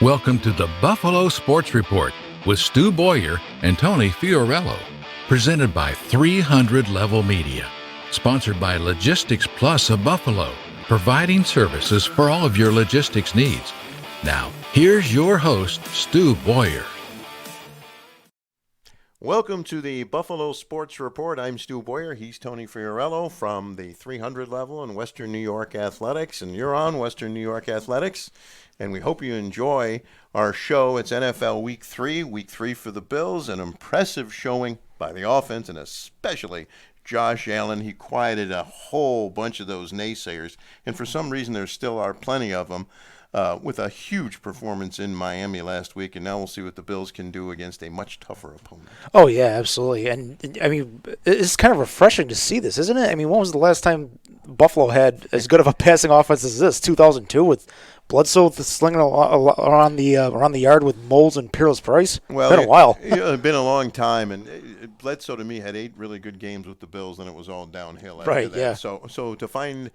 Welcome to the Buffalo Sports Report with Stu Boyar and Tony Fiorello, presented by 300 Level Media, sponsored by Logistics Plus of Buffalo, providing services for all of your logistics needs. Now, here's your host, Stu Boyar. Welcome to the Buffalo Sports Report. I'm Stu Boyar. He's Tony Fiorello from the 300 Level in Western New York Athletics, and you're on Western New York Athletics. And we hope you enjoy our show. It's NFL Week 3 for the Bills. An impressive showing by the offense, and especially Josh Allen. He quieted a whole bunch of those naysayers, and for some reason there still are plenty of them, with a huge performance in Miami last week. And now we'll see what the Bills can do against a much tougher opponent. Oh, yeah, absolutely. And, I mean, it's kind of refreshing to see this, isn't it? I mean, when was the last time Buffalo had as good of a passing offense as this? 2002 with Bledsoe slinging around the yard with Moles and Peerless Price? Well, it's been a while. It's been a long time, and Bledsoe to me had 8 really good games with the Bills, and it was all downhill after that. Yeah. So to find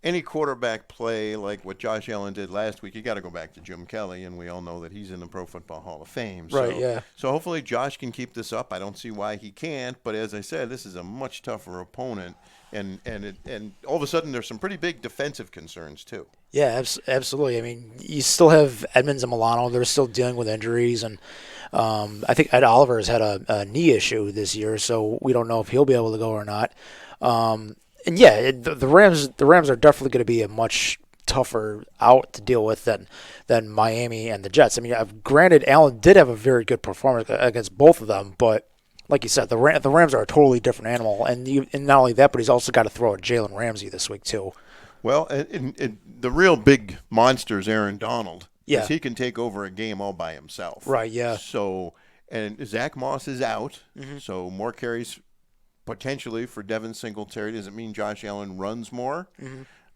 any quarterback play like what Josh Allen did last week, you got to go back to Jim Kelly, and we all know that he's in the Pro Football Hall of Fame. Right, yeah. So hopefully Josh can keep this up. I don't see why he can't, but as I said, this is a much tougher opponent, and all of a sudden there's some pretty big defensive concerns too. Yeah, absolutely. I mean, you still have Edmonds and Milano. They're still dealing with injuries, and I think Ed Oliver has had a knee issue this year, so we don't know if he'll be able to go or not. And yeah, the Rams are definitely going to be a much tougher out to deal with than Miami and the Jets. I mean, granted, Allen did have a very good performance against both of them, but like you said, the Rams are a totally different animal, and not only that, but he's also got to throw at Jalen Ramsey this week too. Well, and the real big monster is Aaron Donald. Yeah. Because he can take over a game all by himself. Right, yeah. So, and Zach Moss is out, so more carries potentially for Devin Singletary. Does it mean Josh Allen runs more?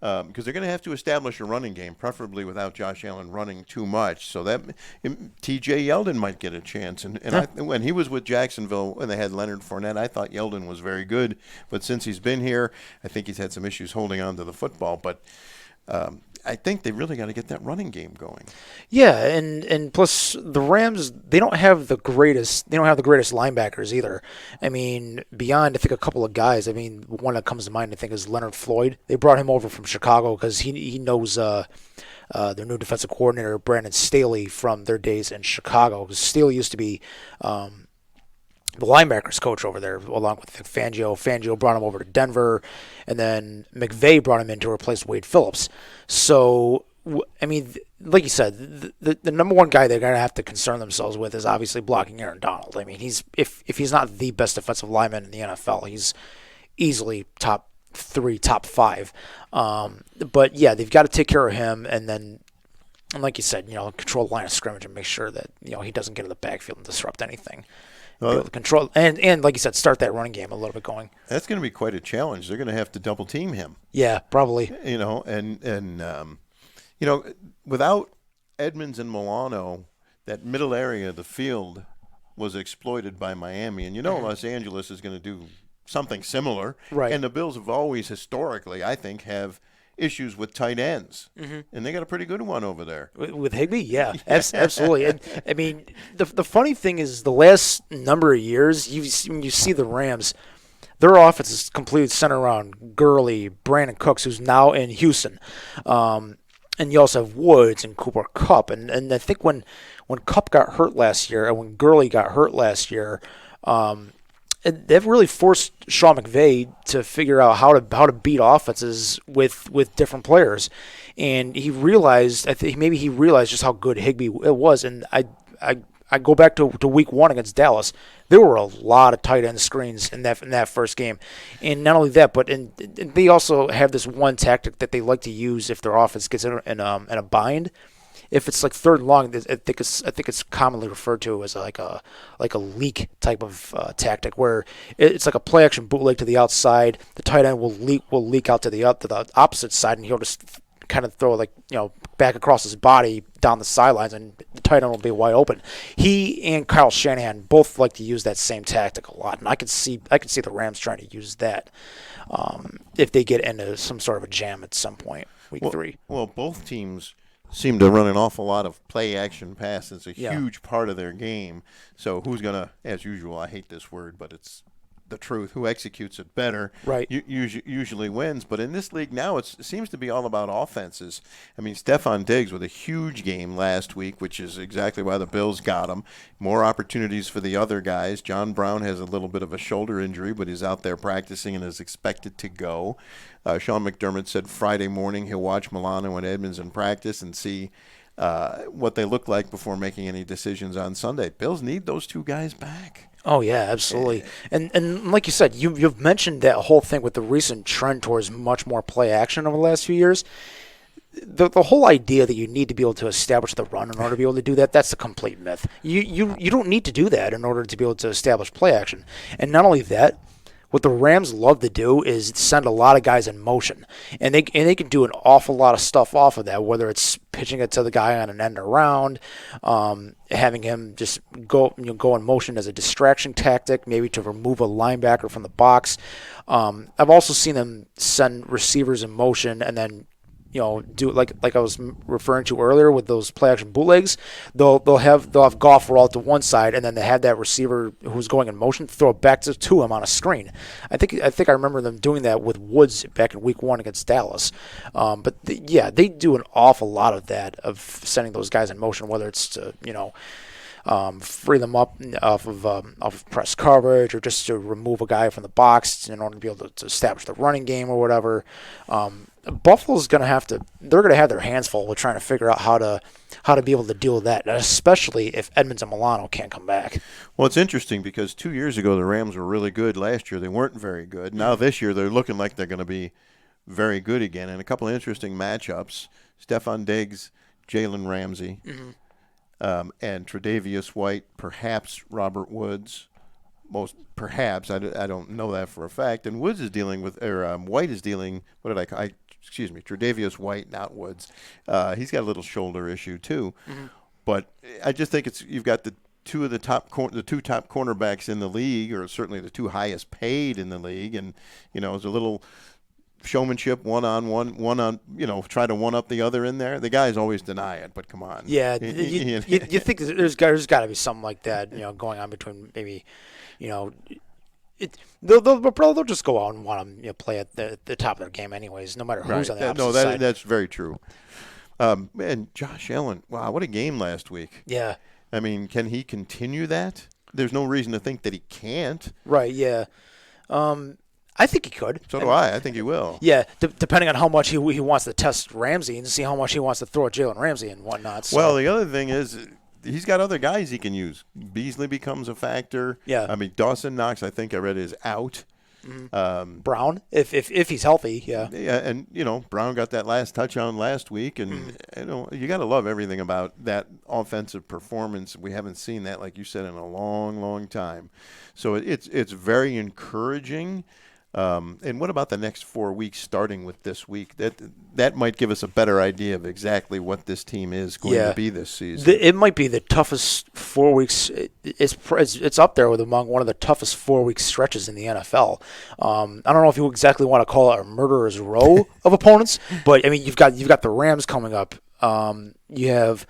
Because they're going to have to establish a running game, preferably without Josh Allen running too much. So that T.J. Yeldon might get a chance. And when he was with Jacksonville, when they had Leonard Fournette, I thought Yeldon was very good. But since he's been here, I think he's had some issues holding on to the football. But I think they really got to get that running game going. Yeah, and plus the Rams, they don't have the greatest linebackers either. I mean, beyond I think a couple of guys. I mean, one that comes to mind I think is Leonard Floyd. They brought him over from Chicago because he knows their new defensive coordinator Brandon Staley from their days in Chicago. Because Staley used to be the linebackers coach over there, along with Fangio. Fangio brought him over to Denver, and then McVay brought him in to replace Wade Phillips. So, I mean, like you said, the number one guy they're going to have to concern themselves with is obviously blocking Aaron Donald. I mean, if he's not the best defensive lineman in the NFL, he's easily top 3, top 5. But, yeah, they've got to take care of him, and then, and like you said, control the line of scrimmage and make sure that, he doesn't get in the backfield and disrupt anything. Be able to control and like you said, start that running game a little bit going. That's going to be quite a challenge. They're going to have to double team him. Yeah, probably. Without Edmonds and Milano, that middle area of the field was exploited by Miami, and Los Angeles is going to do something similar. Right. And the Bills have always historically, I think, have issues with tight ends, and they got a pretty good one over there with Higbee. Yeah, absolutely. And I mean, the funny thing is, the last number of years, you see the Rams, their offense is completely centered around Gurley, Brandon Cooks, who's now in Houston, and you also have Woods and Cooper Kupp, and I think when Kupp got hurt last year, and when Gurley got hurt last year, they've really forced Sean McVay to figure out how to beat offenses with different players, and he realized just how good Higbee it was. And I go back to week 1 against Dallas. There were a lot of tight end screens in that first game, and not only that, but they also have this one tactic that they like to use if their offense gets in a bind. If it's like 3rd and long, I think it's commonly referred to as like a leak type of tactic, where it's like a play action bootleg to the outside. The tight end will leak out to the opposite side, and he'll just kind of throw back across his body down the sidelines, and the tight end will be wide open. He and Kyle Shanahan both like to use that same tactic a lot, and I could see the Rams trying to use that if they get into some sort of a jam at some point, week 3. Well, both teams seem to run an awful lot of play action pass. It's a Yeah. huge part of their game. So who's going to, as usual, I hate this word, but it's the truth, who executes it better Right. usually wins. But in this league now, it seems to be all about offenses. I mean, Stephon Diggs with a huge game last week, which is exactly why the Bills got him. More opportunities for the other guys. John Brown has a little bit of a shoulder injury, but he's out there practicing and is expected to go. Sean McDermott said Friday morning he'll watch Milano and Edmonds in practice and see what they look like before making any decisions on Sunday. Bills need those two guys back. Oh yeah, absolutely. And like you said, you've mentioned that whole thing with the recent trend towards much more play action over the last few years. The whole idea that you need to be able to establish the run in order to be able to do that, that's a complete myth. You don't need to do that in order to be able to establish play action. And not only that, what the Rams love to do is send a lot of guys in motion, and they can do an awful lot of stuff off of that. Whether it's pitching it to the guy on an end around, having him just go in motion as a distraction tactic, maybe to remove a linebacker from the box. I've also seen them send receivers in motion and then do like I was referring to earlier with those play action bootlegs. They'll have Goff roll out to one side, and then they have that receiver who's going in motion throw it back to him on a screen. I think I remember them doing that with Woods back in Week 1 against Dallas. But they do an awful lot of that, of sending those guys in motion, whether it's to free them up off of press coverage, or just to remove a guy from the box in order to be able to establish the running game or whatever. Buffalo's they're going to have their hands full with trying to figure out how to be able to deal with that, especially if Edmonds and Milano can't come back. Well, it's interesting because 2 years ago the Rams were really good. Last year they weren't very good. Now this year they're looking like they're going to be very good again. And a couple of interesting matchups: Stephon Diggs, Jalen Ramsey, and Tre'Davious White, perhaps Robert Woods. Perhaps I don't know that for a fact. And Woods is dealing with, or White is dealing. Excuse me, Tre'Davious White, not Woods. He's got a little shoulder issue too. Mm-hmm. But I just think you've got the two top cornerbacks in the league, or certainly the two highest paid in the league, and it's a little showmanship, one on try to one up the other in there. The guys always deny it, but come on. Yeah, you think there's got to be something like that, going on between maybe, they'll just go out and want them play at the top of their game anyways, no matter who's on the opposite side. That's very true. And Josh Allen, wow, what a game last week. Yeah. I mean, can he continue that? There's no reason to think that he can't. Right, yeah. I think he could. So do I. I think he will. Yeah, depending on how much he wants to test Ramsey and see how much he wants to throw at Jalen Ramsey and whatnot. So. Well, the other thing is he's got other guys he can use. Beasley becomes a factor. Yeah. I mean, Dawson Knox, I think I read, is out. Mm-hmm. Brown, if he's healthy, yeah. Yeah, and Brown got that last touchdown last week, and you got to love everything about that offensive performance. We haven't seen that, like you said, in a long, long time. So it's very encouraging. And what about the next 4 weeks, starting with this week? That might give us a better idea of exactly what this team is going to be this season. It might be the toughest 4 weeks. It's up there with among one of the toughest 4 week stretches in the NFL. I don't know if you exactly want to call it a murderer's row of opponents, but I mean you've got the Rams coming up. You have.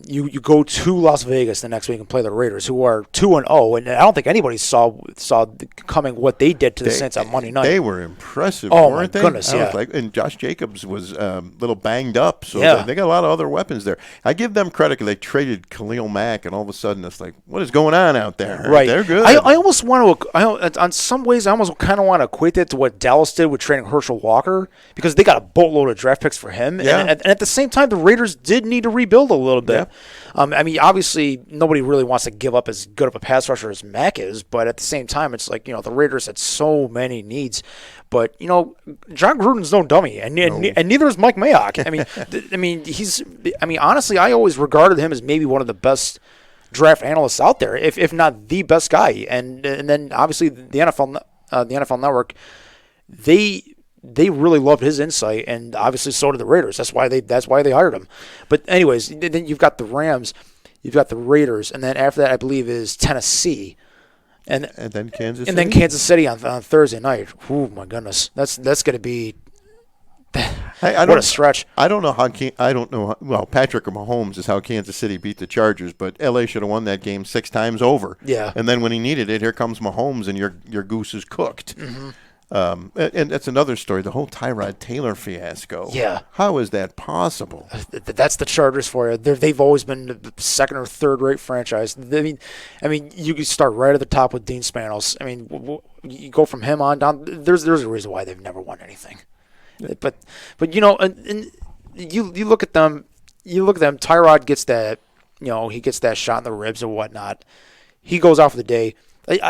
You go to Las Vegas the next week and play the Raiders, who are 2-0, and I don't think anybody saw coming what they did to the Saints on Monday night. They were impressive, my weren't they? goodness, yeah. And Josh Jacobs was a little banged up, so yeah. they got a lot of other weapons there. I give them credit because they traded Khalil Mack, and all of a sudden it's like, what is going on out there? Right, they're good. I almost want to, on some ways, I almost kind of want to equate that to what Dallas did with trading Herschel Walker, because they got a boatload of draft picks for him, yeah. and at the same time, the Raiders did need to rebuild a little bit. Yeah. I mean, obviously, nobody really wants to give up as good of a pass rusher as Mack is, but at the same time, it's like, the Raiders had so many needs. But, John Gruden's no dummy, and neither is Mike Mayock. I mean, honestly, I always regarded him as maybe one of the best draft analysts out there, if not the best guy. And then, obviously, the NFL Network, they really loved his insight, and obviously so did the Raiders. That's why they hired him. But anyways, then you've got the Rams, you've got the Raiders, and then after that, I believe, is Tennessee, and then Kansas City? And then Kansas City on Thursday night. Oh my goodness, that's going to be What a stretch. I don't know well, Patrick Mahomes is how Kansas City beat the Chargers, but LA should have won that game 6 times over. Yeah. And then when he needed it, here comes Mahomes, and your goose is cooked. Mm-hmm. And that's another story, the whole Tyrod Taylor fiasco. Yeah. How is that possible? That's the Chargers for you. They've always been the second or third rate franchise. I mean, you can start right at the top with Dean Spanos. I mean, you go from him on down. There's a reason why they've never won anything. But and you look at them. Tyrod gets that, he gets that shot in the ribs and whatnot. He goes out for the day.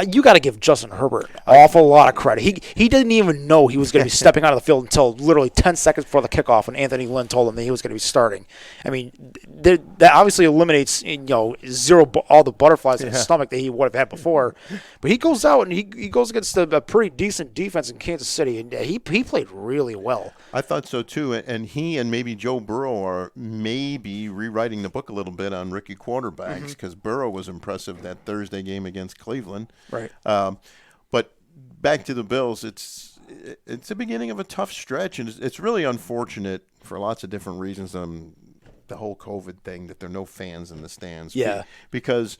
You got to give Justin Herbert an awful lot of credit. He didn't even know he was going to be stepping out of the field until literally 10 seconds before the kickoff when Anthony Lynn told him that he was going to be starting. I mean, that obviously eliminates all the butterflies in his stomach that he would have had before. But he goes out and he goes against a pretty decent defense in Kansas City, and he played really well. I thought so too, and he and maybe Joe Burrow are maybe rewriting the book a little bit on rookie quarterbacks, because Burrow was impressive that Thursday game against Cleveland. Right. But back to the Bills, it's the beginning of a tough stretch, and it's really unfortunate for lots of different reasons. The whole COVID thing, that there are no fans in the stands. Yeah. Because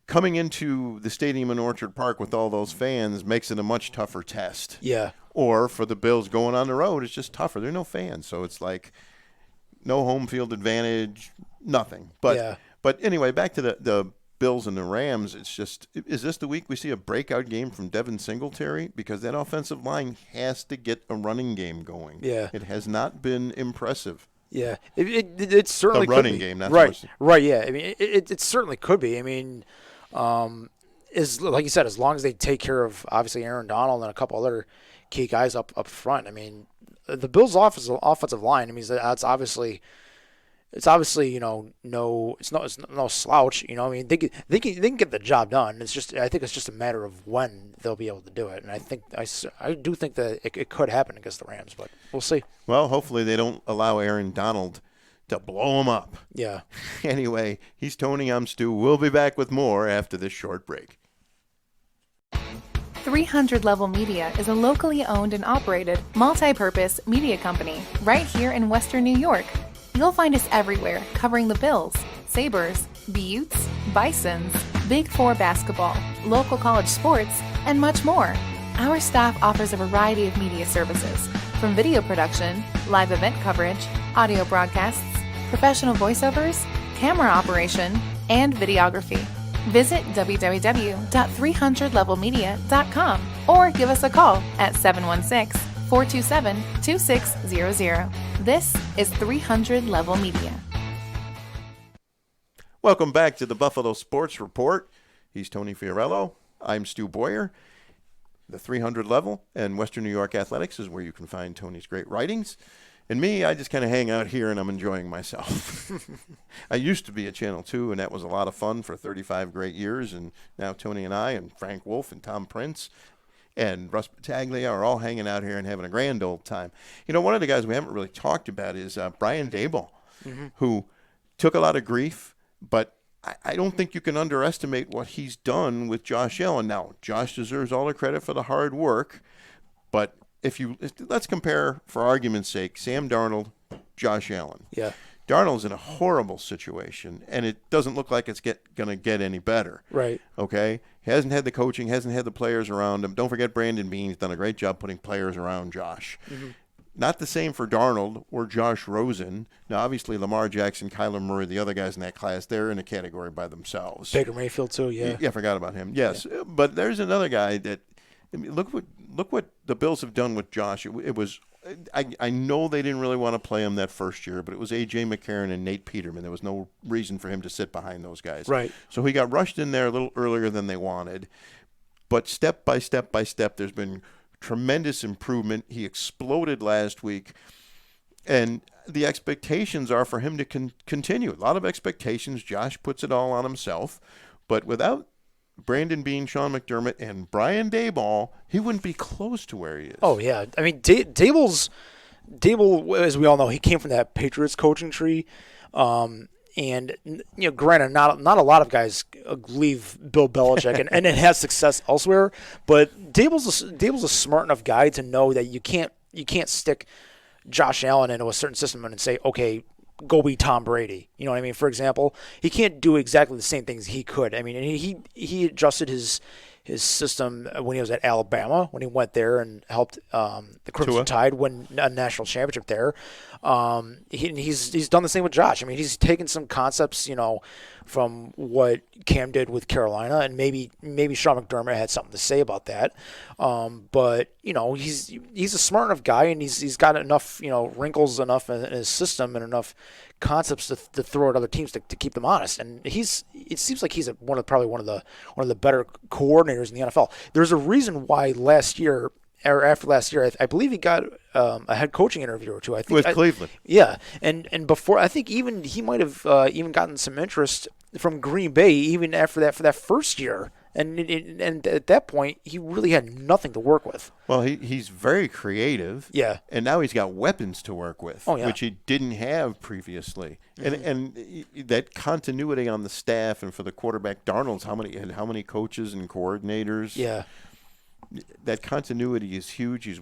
coming into the stadium in Orchard Park with all those fans makes it a much tougher test. Yeah. Or for the Bills going on the road, it's just tougher. There are no fans, so it's like no home field advantage, nothing. But anyway, back to the Bills and the Rams. It's just, is this the week we see a breakout game from Devin Singletary? Because that offensive line has to get a running game going. Yeah, it has not been impressive. Yeah, it certainly the running could be. game. That's right. Right. Yeah. I mean, it certainly could be. I mean, is like you said, as long as they take care of obviously Aaron Donald and a couple other key guys up front. I mean, the Bills' offensive line. I mean, it's obviously it's no slouch. I mean, they can get the job done. It's just, I think it's just a matter of when they'll be able to do it. And I do think that it could happen against the Rams, but we'll see. Well, hopefully they don't allow Aaron Donald to blow them up. Yeah. Anyway, he's Tony. I'm Stu. We'll be back with more after this short break. 300 Level Media is a locally owned and operated multi-purpose media company right here in Western New York. You'll find us everywhere, covering the Bills, Sabres, Buttes, Bisons, Big Four basketball, local college sports, and much more. Our staff offers a variety of media services, from video production, live event coverage, audio broadcasts, professional voiceovers, camera operation, and videography. Visit www.300levelmedia.com or give us a call at 716-427-2600. This is 300 Level Media. Welcome back to the Buffalo Sports Report. He's Tony Fiorello. I'm Stu Boyar. The 300 Level and Western New York Athletics is where you can find Tony's great writings. And me, I just kind of hang out here and I'm enjoying myself. I used to be at Channel 2, and that was a lot of fun for 35 great years. And now Tony and I and Frank Wolf and Tom Prince and Russ Battaglia are all hanging out here and having a grand old time. One of the guys we haven't really talked about is Brian Daboll, who took a lot of grief, but I don't think you can underestimate what he's done with Josh Allen. Now, Josh deserves all the credit for the hard work, but let's compare, for argument's sake, Sam Darnold, Josh Allen. Yeah. Darnold's in a horrible situation, and it doesn't look like it's going to get any better. Right. Okay? He hasn't had the coaching, hasn't had the players around him. Don't forget Brandon Beane's done a great job putting players around Josh. Mm-hmm. Not the same for Darnold or Josh Rosen. Now, obviously, Lamar Jackson, Kyler Murray, the other guys in that class, they're in a category by themselves. Baker Mayfield, too, yeah. Yeah, I forgot about him. Yes. Yeah. But there's another guy that, look what the Bills have done with Josh. It was I know they didn't really want to play him that first year, but it was A.J. McCarron and Nate Peterman. There was no reason for him to sit behind those guys. Right. So he got rushed in there a little earlier than they wanted. But step by step by step, there's been tremendous improvement. He exploded last week. And the expectations are for him to continue. A lot of expectations. Josh puts it all on himself. But without Brandon Beane, Sean McDermott, and Brian Daboll, he wouldn't be close to where he is. Oh, yeah. I mean, Daboll, as we all know, he came from that Patriots coaching tree. And, granted, not a lot of guys leave Bill Belichick and it has success elsewhere. But Daboll's a smart enough guy to know that you can't stick Josh Allen into a certain system and say, okay, go be Tom Brady. You know what I mean? For example, he can't do exactly the same things he could. I mean, and he adjusted his system when he was at Alabama, when he went there and helped the Crimson Tide win a national championship there. He's done the same with Josh. I mean, he's taken some concepts, from what Cam did with Carolina, and maybe Sean McDermott had something to say about that. But he's a smart enough guy, and he's got enough wrinkles enough in his system and enough concepts to throw at other teams to keep them honest. And it seems like he's probably one of the better coordinators in the NFL. There's a reason why after last year, I believe he got a head coaching interview or two. I think with Cleveland. Yeah, and before, I think even he might have even gotten some interest from Green Bay even after that for that first year. And at that point, he really had nothing to work with. Well, he's very creative. Yeah. And now he's got weapons to work with, oh, yeah. which he didn't have previously. Mm-hmm. And that continuity on the staff, and for the quarterback, Darnold's how many coaches and coordinators. Yeah. That continuity is huge.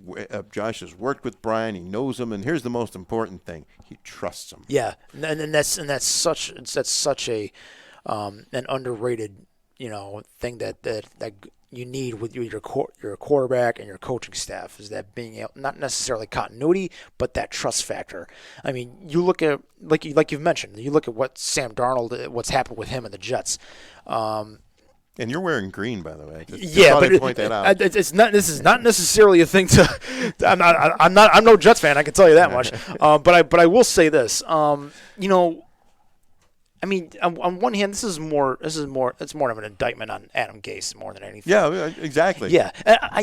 Josh has worked with Brian. He knows him, and here's the most important thing: he trusts him. Yeah, and that's such a an underrated thing that you need with your quarterback and your coaching staff, is that being able, not necessarily continuity, but that trust factor. I mean, you look at like you've mentioned, you look at what Sam Darnold, what's happened with him and the Jets. And you're wearing green, by the way. But point that out. It's not. This is not necessarily a thing to. I'm no Jets fan. I can tell you that much. But I will say this. I mean, on one hand, it's more of an indictment on Adam Gase more than anything. Yeah, exactly. Yeah,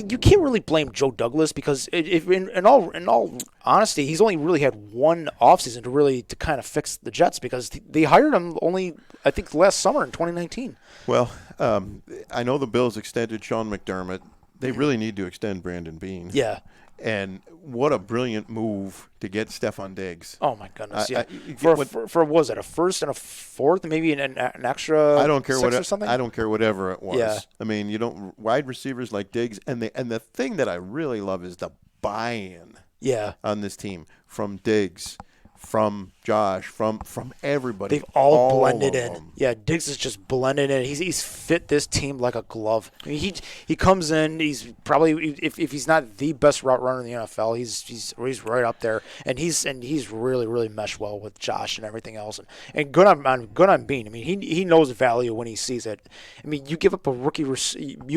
you can't really blame Joe Douglas, because if in all honesty, he's only really had one offseason to kind of fix the Jets, because they hired him only, I think, last summer in 2019. Well, I know the Bills extended Sean McDermott. They really need to extend Brandon Beane. Yeah. And what a brilliant move to get Stephon Diggs. Oh my goodness! Yeah, for what was it, a first and a fourth, maybe an extra? I don't care or something. I don't care whatever it was. Yeah. I mean, wide receivers like Diggs, and the thing that I really love is the buy-in. Yeah. On this team, from Diggs, from Josh, from everybody. They've all blended in. Yeah, Diggs is just blended in. He's fit this team like a glove. I mean, he comes in. He's probably, if he's not the best route runner in the NFL, he's right up there. And he's really meshed well with Josh and everything else. And good on Beane. I mean, he knows value when he sees it. I mean, you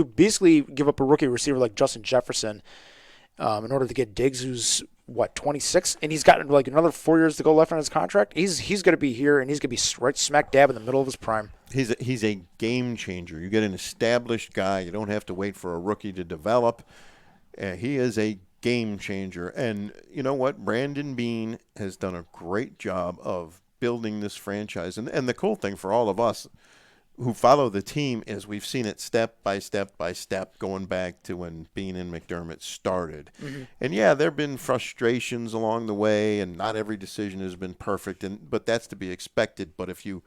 basically give up a rookie receiver like Justin Jefferson in order to get Diggs, who's 26, and he's got like another 4 years to go left on his contract. He's going to be here, and he's going to be right smack dab in the middle of his prime. He's a game changer. You get an established guy. You don't have to wait for a rookie to develop. He is a game changer. And you know what? Brandon Beane has done a great job of building this franchise. And the cool thing for all of us who follow the team is we've seen it step by step by step, going back to when Beane and McDermott started. Mm-hmm. And yeah, there have been frustrations along the way, and not every decision has been perfect, but that's to be expected. But if you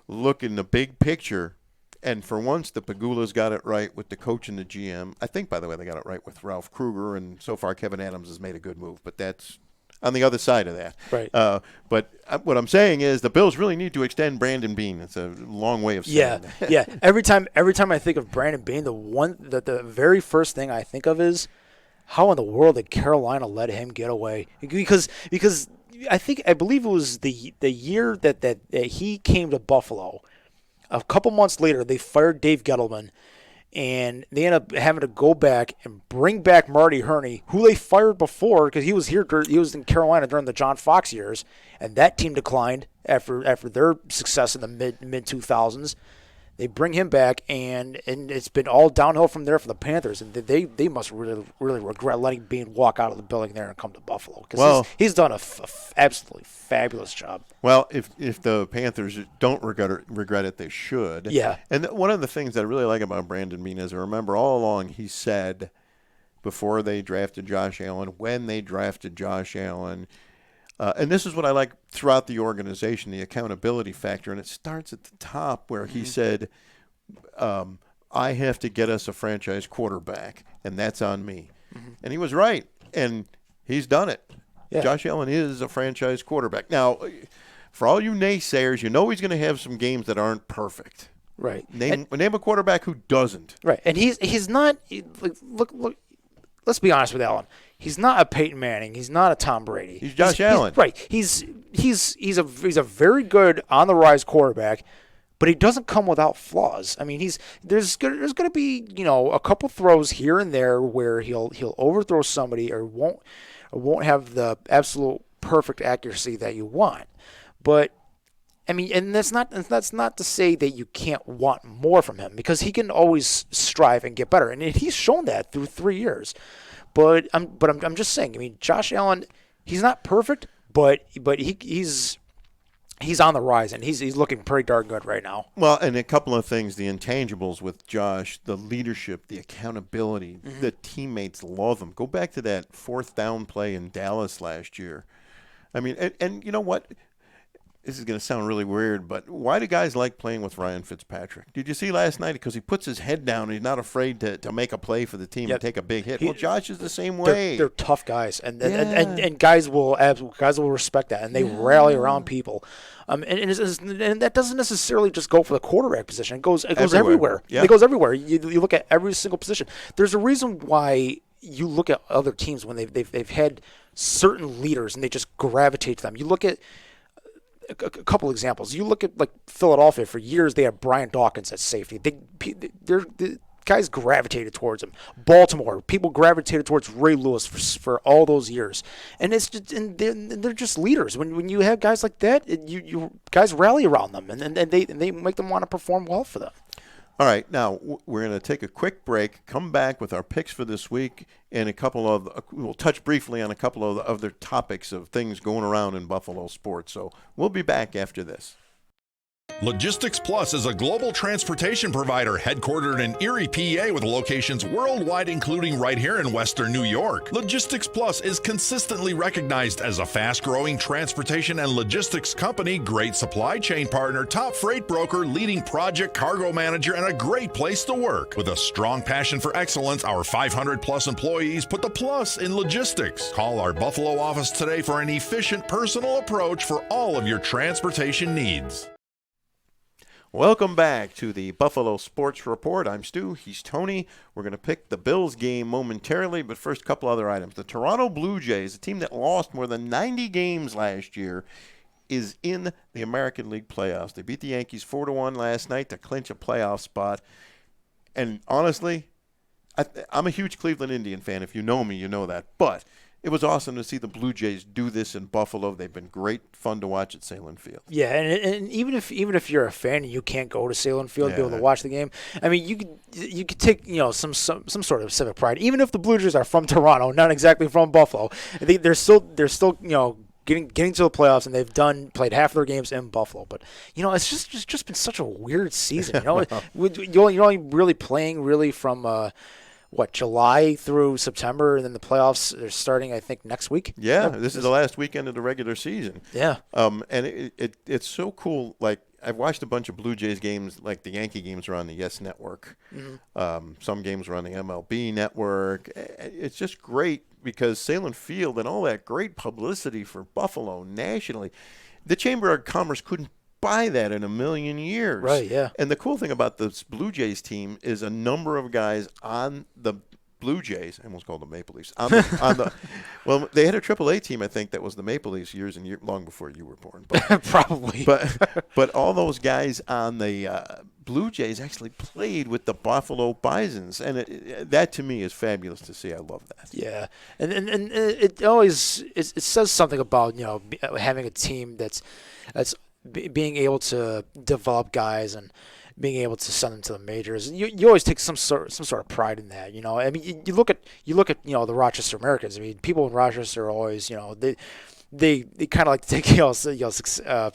look in the big picture, and for once the Pagulas got it right with the coach and the GM. I think, by the way, they got it right with Ralph Kruger, and so far Kevin Adams has made a good move, but that's on the other side of that. Right. But what I'm saying is the Bills really need to extend Brandon Beane. It's a long way of saying that. Yeah. Every time I think of Brandon Beane, the very first thing I think of is how in the world did Carolina let him get away? Because I believe it was the year that he came to Buffalo. A couple months later, they fired Dave Gettleman, and they ended up having to go back and bring back Marty Herney, who they fired before because he was in Carolina during the John Fox years, and that team declined after their success in the mid 2000s. They bring him back, and it's been all downhill from there for the Panthers, and they must really regret letting Beane walk out of the building there and come to Buffalo, because he's done a absolutely fabulous job. Well, if the Panthers don't regret it, they should. Yeah. And one of the things that I really like about Brandon Beane is I remember all along he said before they drafted Josh Allen, when they drafted Josh Allen, and this is what I like throughout the organization, the accountability factor. And it starts at the top where he said, I have to get us a franchise quarterback, and that's on me. Mm-hmm. And he was right, and he's done it. Yeah. Josh Allen is a franchise quarterback. Now, for all you naysayers, you know he's going to have some games that aren't perfect. Right. Name a quarterback who doesn't. Right. And he's not look. Let's be honest with Allen. He's not a Peyton Manning. He's not a Tom Brady. He's Josh Allen. Right. He's a very good on the rise quarterback, but he doesn't come without flaws. I mean, there's going to be a couple throws here and there where he'll overthrow somebody or won't have the absolute perfect accuracy that you want. But I mean, and that's not to say that you can't want more from him, because he can always strive and get better, and he's shown that through 3 years. But I'm just saying. I mean, Josh Allen, he's not perfect, but he's on the rise, and he's looking pretty darn good right now. Well, and a couple of things, the intangibles with Josh, the leadership, the accountability, the teammates love him. Go back to that 4th down play in Dallas last year. I mean, and you know what? This is going to sound really weird, but why do guys like playing with Ryan Fitzpatrick? Did you see last night? Because he puts his head down and he's not afraid to make a play for the team and take a big hit. Well, Josh is the same way. They're tough guys, and guys will respect that, and they rally around people. And that doesn't necessarily just go for the quarterback position. It goes everywhere. Yeah. It goes everywhere. You look at every single position. There's a reason why you look at other teams when they've had certain leaders and they just gravitate to them. You look at a couple examples. You look at like Philadelphia. For years they had Brian Dawkins at safety. The guys gravitated towards him. Baltimore, people gravitated towards Ray Lewis for all those years, and it's just, and they're just leaders. When you have guys like that, you guys rally around them, and they make them want to perform well for them. All right, now we're going to take a quick break, come back with our picks for this week, and we'll touch briefly on a couple of other topics of things going around in Buffalo sports. So we'll be back after this. Logistics Plus is a global transportation provider headquartered in Erie, PA, with locations worldwide, including right here in Western New York. Logistics Plus is consistently recognized as a fast-growing transportation and logistics company, great supply chain partner, top freight broker, leading project cargo manager, and a great place to work. With a strong passion for excellence, our 500-plus employees put the plus in logistics. Call our Buffalo office today for an efficient, personal approach for all of your transportation needs. Welcome back to the Buffalo Sports Report. I'm Stu. He's Tony. We're going to pick the Bills game momentarily, but first, a couple other items. The Toronto Blue Jays, a team that lost more than 90 games last year, is in the American League playoffs. They beat the Yankees 4-1 last night to clinch a playoff spot. And honestly, I'm a huge Cleveland Indian fan. If you know me, you know that. But it was awesome to see the Blue Jays do this in Buffalo. They've been great fun to watch at Salem Field. Yeah, and even if you're a fan and you can't go to Salem Field to be able to watch the game, I mean, you could take some sort of civic pride. Even if the Blue Jays are from Toronto, not exactly from Buffalo, they're still getting to the playoffs, and they've played half of their games in Buffalo. But it's just been such a weird season. You're only really playing from July through September, and then the playoffs are starting, I think, next week? Yeah, this is the last weekend of the regular season. Yeah. And it's so cool. Like, I've watched a bunch of Blue Jays games, like the Yankee games are on the Yes Network. Mm-hmm. Some games are on the MLB Network. It's just great because Salem Field and all that great publicity for Buffalo nationally, the Chamber of Commerce couldn't buy that in a million years. Right, yeah. And the cool thing about this Blue Jays team is a number of guys on the Blue Jays, I almost called them Maple Leafs, well, they had a AAA team, I think, that was the Maple Leafs long before you were born. But, probably. But all those guys on the Blue Jays actually played with the Buffalo Bisons, and that to me is fabulous to see. I love that. Yeah, and it always it says something about having a team that's being able to develop guys and being able to send them to the majors. You always take some sort of pride in that. I mean, you look at the Rochester Americans. I mean, people in Rochester are always they kind of like to take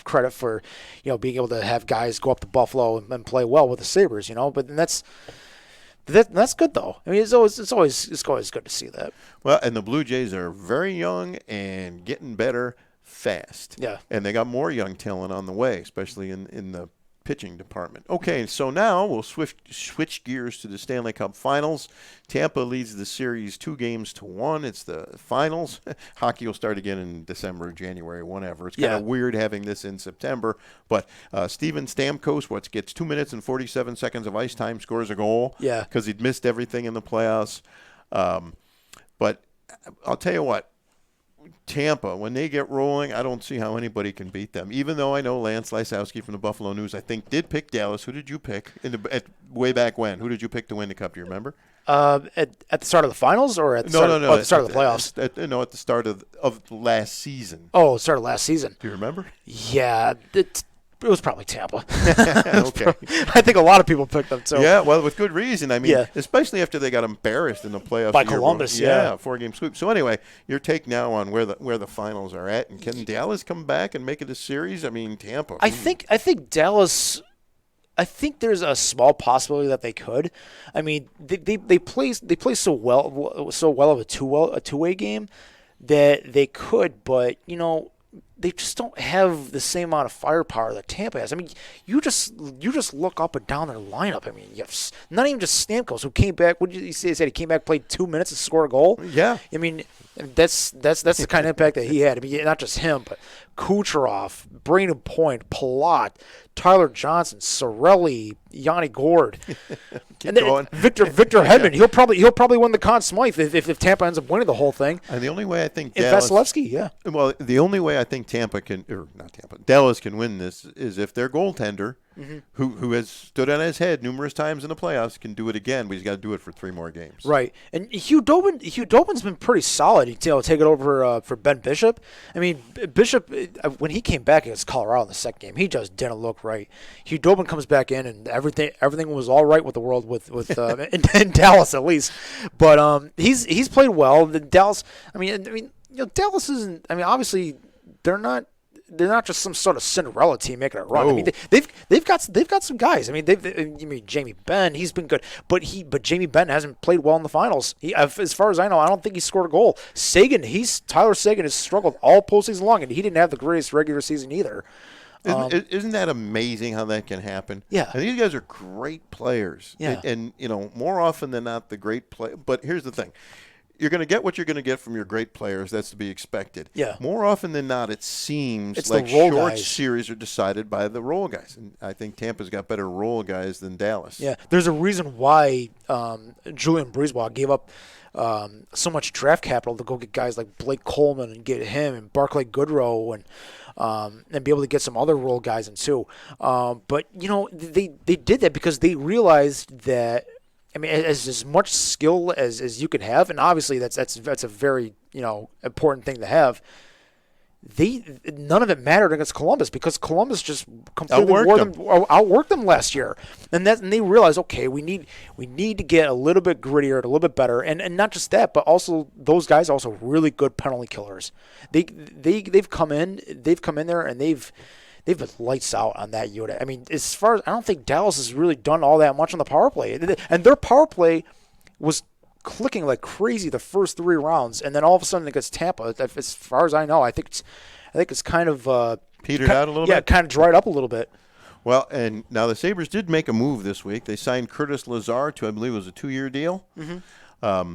credit for being able to have guys go up to Buffalo and play well with the Sabres. But that's good though. I mean, it's always good to see that. Well, and the Blue Jays are very young and getting better fast. Yeah. And they got more young talent on the way, especially in the pitching department. Okay, so now we'll switch gears to the Stanley Cup Finals. Tampa leads the series 2-1. It's the finals. Hockey will start again in December, January, whenever. It's kind of weird having this in September. But Steven Stamkos, gets 2 minutes and 47 seconds of ice time, scores a goal. Yeah. Because he'd missed everything in the playoffs. But I'll tell you what. Tampa, when they get rolling, I don't see how anybody can beat them. Even though I know Lance Lysowski from the Buffalo News, I think, did pick Dallas. Who did you pick way back when? Who did you pick to win the Cup? Do you remember? At the start of the finals or at the start of the playoffs? At the start of last season. Oh, start of last season. Do you remember? Yeah, it was probably Tampa. Okay. I think a lot of people picked them too. Yeah, well, with good reason. I mean, especially after they got embarrassed in the playoffs by Columbus. Yeah, 4-game sweep. So anyway, your take now on where the finals are at, and can Dallas come back and make it a series? I mean, Tampa. I think Dallas. I think there's a small possibility that they could. I mean, they play so well of a two-way game that they could, but they just don't have the same amount of firepower that Tampa has. I mean, you just look up and down their lineup. I mean, you have not even just Stamkos, who came back. What did you say? He said he came back, played 2 minutes, and scored a goal. Yeah. I mean, that's the kind of impact that he had. I mean, not just him, but Kucherov, Braden Point, Palat, Tyler Johnson, Sorelli, Yanni Gord, and then Victor Hedman. He'll probably win the Conn Smythe if Tampa ends up winning the whole thing. And the only way I think Vasilevsky, yeah. Well, the only way I think Dallas can win this is if their goaltender, who has stood on his head numerous times in the playoffs, can do it again. But he's got to do it for 3 more games. Right. And Hugh Dobin's been pretty solid. Take it over for Ben Bishop. I mean, Bishop, when he came back against Colorado in the second game, he just didn't look right. Hugh Dobin comes back in, and everything was all right with the world with in Dallas at least. But he's played well. The Dallas. I mean, Dallas isn't. I mean, obviously they're not just some sort of Cinderella team making a run. No. I mean, they've got some guys. I mean, Jamie Benn, he's been good, but Jamie Benn hasn't played well in the finals. As far as I know, I don't think he scored a goal. Tyler Seguin has struggled all postseason long, and he didn't have the greatest regular season either. Isn't that amazing how that can happen? Yeah. And these guys are great players. Yeah. And more often than not, the great play. But here's the thing. You're going to get what you're going to get from your great players. That's to be expected. Yeah. More often than not, it seems it's like the role short guys. series are decided by the role guys. And I think Tampa's got better role guys than Dallas. Yeah. There's a reason why Julian Breezewell gave up so much draft capital to go get guys like Blake Coleman and get him and Barclay Goodrow and be able to get some other role guys in too. But they did that because they realized that. I mean, as much skill as you could have, and obviously that's a very important thing to have. None of it mattered against Columbus because Columbus just completely outworked them last year, and they realized, okay, we need to get a little bit grittier, a little bit better, and not just that, but also those guys are also really good penalty killers. They've come in there and they've been lights out on that unit. I mean, as far as I don't think Dallas has really done all that much on the power play, and their power play was clicking like crazy the first 3 rounds, and then all of a sudden against Tampa, as far as I know, I think it's kind of petered out a little bit. Yeah, kind of dried up a little bit. Well, and now the Sabres did make a move this week. They signed Curtis Lazar to, I believe, it was a 2-year deal. Mm-hmm.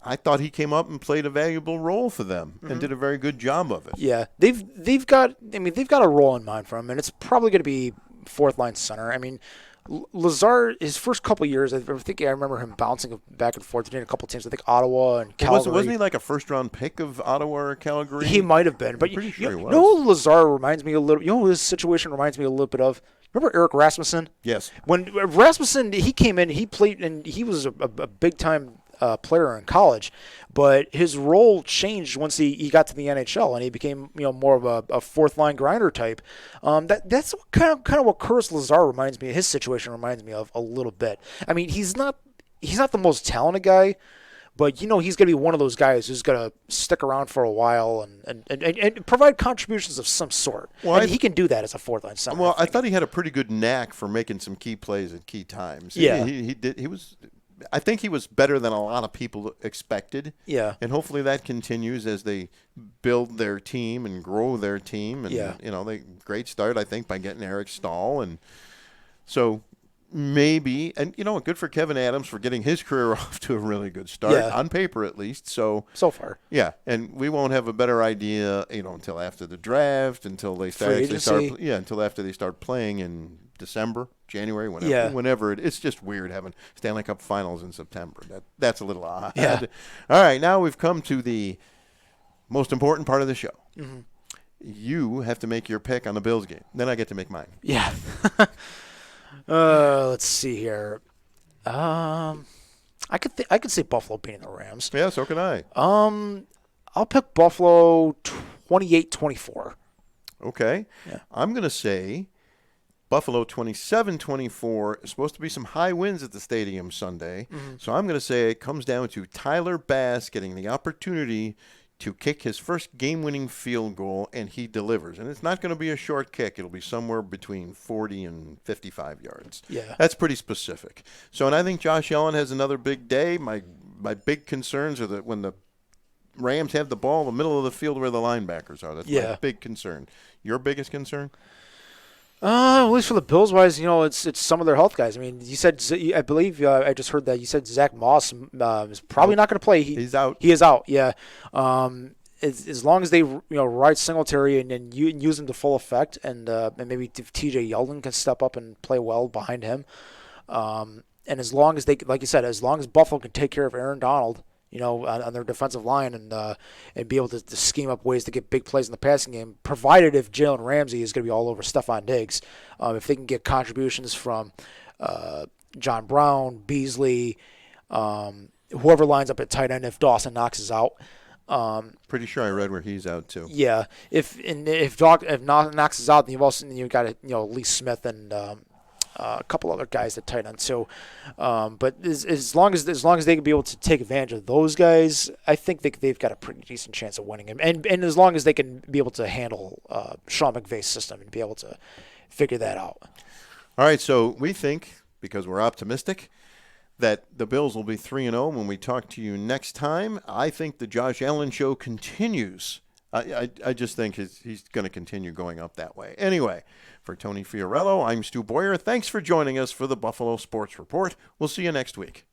I thought he came up and played a valuable role for them and did a very good job of it. Yeah, they've got a role in mind for him, and it's probably going to be 4th line center. I mean, Lazar, his first couple of years, I remember him bouncing back and forth between a couple of teams. I think Ottawa and Calgary. Wasn't he like a first-round pick of Ottawa or Calgary? He might have been, but I'm pretty sure he was. You know who Lazar reminds me a little. You know who this situation reminds me a little bit of. Remember Eric Rasmussen? Yes. When Rasmussen he came in, he played, and he was a big-time player in college, but his role changed once he got to the NHL and he became more of a 4th line grinder type. That's kind of what Curtis Lazar reminds me. His situation reminds me of a little bit. I mean, he's not the most talented guy, but he's going to be one of those guys who's going to stick around for a while and provide contributions of some sort. Well, and he can do that as a 4th line center. Well, I thought he had a pretty good knack for making some key plays at key times. Yeah, he did. He was. I think he was better than a lot of people expected. Yeah. And hopefully that continues as they build their team and grow their team. And, yeah. They great start, I think, by getting Eric Stahl. And So maybe, and good for Kevin Adams for getting his career off to a really good start, Yeah. on paper at least. So far. yeah, and we won't have a better idea, until after the draft, until they start, Free until after they start playing in December, January, whenever. Yeah. Whenever it's just weird having Stanley Cup Finals in September. That's a little odd. Yeah. All right, now we've come to the most important part of the show. Mm-hmm. You have to make your pick on the Bills game. Then I get to make mine. Yeah. Let's see here. I could say Buffalo beating the Rams. Yeah, so can I. I'll pick Buffalo 28-24. Okay. Yeah. I'm going to say Buffalo 27-24. Supposed to be some high winds at the stadium Sunday. Mm-hmm. So I'm going to say it comes down to Tyler Bass getting the opportunity to kick his first game-winning field goal, and he delivers. And it's not going to be a short kick. It'll be somewhere between 40 and 55 yards. Yeah. That's pretty specific. So, and I think Josh Allen has another big day. My big concerns are that when the Rams have the ball in the middle of the field where the linebackers are. That's my big concern. Your biggest concern? At least for the Bills wise, it's some of their health guys. I mean, you said, I believe I just heard that you said Zach Moss is probably not going to play. He's out. He is out. Yeah. As long as they ride Singletary and use him to full effect, and maybe if T.J. Yeldon can step up and play well behind him, and as long as they, like you said, as long as Buffalo can take care of Aaron Donald, on their defensive line and be able to scheme up ways to get big plays in the passing game, provided if Jalen Ramsey is going to be all over Stephon Diggs, if they can get contributions from John Brown, Beasley, whoever lines up at tight end if Dawson Knox is out. Pretty sure I read where he's out too. Yeah, if Knox is out, then you've got Lee Smith and a couple other guys at tight end. So, but as long as they can be able to take advantage of those guys, I think they've got a pretty decent chance of winning him. And as long as they can be able to handle Sean McVay's system and be able to figure that out. All right, so we think, because we're optimistic, that the Bills will be 3-0 when we talk to you next time. I think the Josh Allen show continues. I just think he's going to continue going up that way. Anyway, for Tony Fiorello, I'm Stu Boyar. Thanks for joining us for the Buffalo Sports Report. We'll see you next week.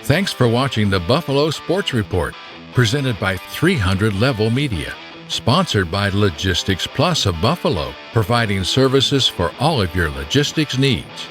Thanks for watching the Buffalo Sports Report, presented by 300 Level Media, sponsored by Logistics Plus of Buffalo, providing services for all of your logistics needs.